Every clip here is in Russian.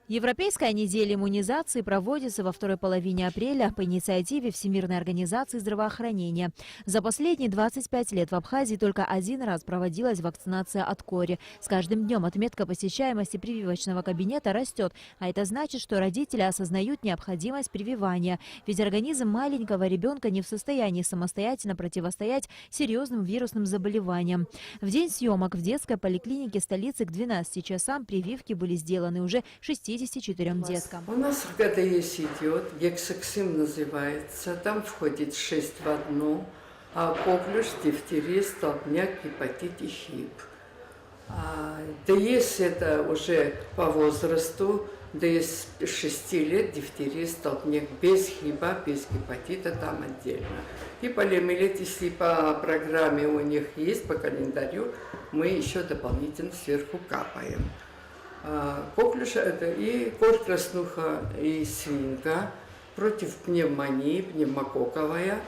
Европейская неделя иммунизации проводится во второй половине апреля по инициативе Всемирной организации здравоохранения. За последние 25 лет в Абхазии только один раз проводилась вакцинация от кори. С каждым днем отметка посещаемости прививочного кабинета растет, а это значит, что родители осознают необходимость прививания. Ведь организм маленького ребенка не в состоянии самостоятельно противостоять серьезным вирусным заболеваниям. В день съемок в детской поликлинике столицы к 12 часам прививки были сделаны уже 64 деткам. У нас в ГДС идет, гексаксим называется, там входит 6 в одну, коклюш, дифтерия, столбняк, гепатит и хип. ДС это уже по возрасту, ДС 6 лет, дифтерия, столбняк без хиба, без гепатита, там отдельно. И полиомиелит, если по программе у них есть, по календарю, мы еще дополнительно сверху капаем. Коклюш – это и кор, краснуха, и свинка, против пневмонии, пневмококковая,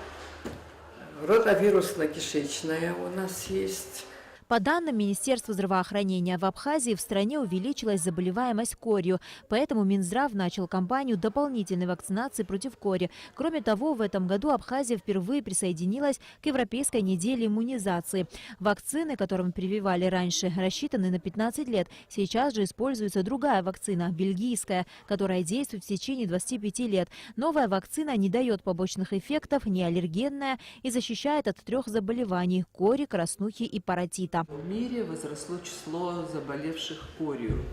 ротавирусно-кишечная у нас есть. По данным Министерства здравоохранения, в Абхазии в стране увеличилась заболеваемость корью, поэтому Минздрав начал кампанию дополнительной вакцинации против кори. Кроме того, в этом году Абхазия впервые присоединилась к Европейской неделе иммунизации. Вакцины, которым прививали раньше, рассчитаны на 15 лет. Сейчас же используется другая вакцина, бельгийская, которая действует в течение 25 лет. Новая вакцина не дает побочных эффектов, не аллергенная и защищает от 3 заболеваний – кори, краснухи и паротита. В мире возросло число заболевших корью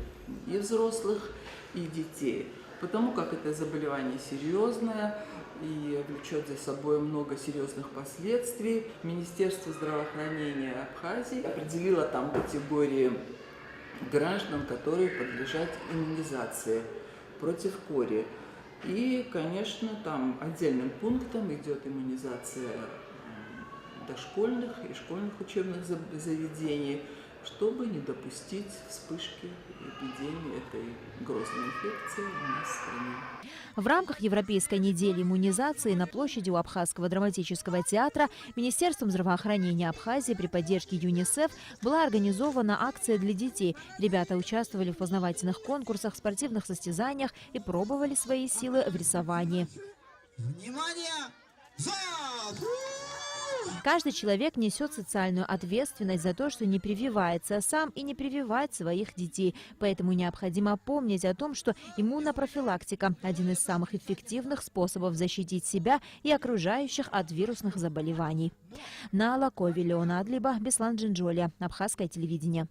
и взрослых, и детей, потому как это заболевание серьезное и влечет за собой много серьезных последствий. Министерство здравоохранения Абхазии определило там категории граждан, которые подлежат иммунизации против кори. И, конечно, там отдельным пунктом идет иммунизация дошкольных и школьных учебных заведений, чтобы не допустить вспышки эпидемии этой грозной инфекции у нас в стране. В рамках Европейской недели иммунизации на площади у Абхазского драматического театра Министерством здравоохранения Абхазии при поддержке ЮНИСЕФ была организована акция для детей. Ребята участвовали в познавательных конкурсах, спортивных состязаниях и пробовали свои силы в рисовании. Внимание! Каждый человек несет социальную ответственность за то, что не прививается сам и не прививает своих детей. Поэтому необходимо помнить о том, что иммунопрофилактика – один из самых эффективных способов защитить себя и окружающих от вирусных заболеваний. На Алакове, Леона Адлиба, Беслан Джинджоли, Абхазское телевидение.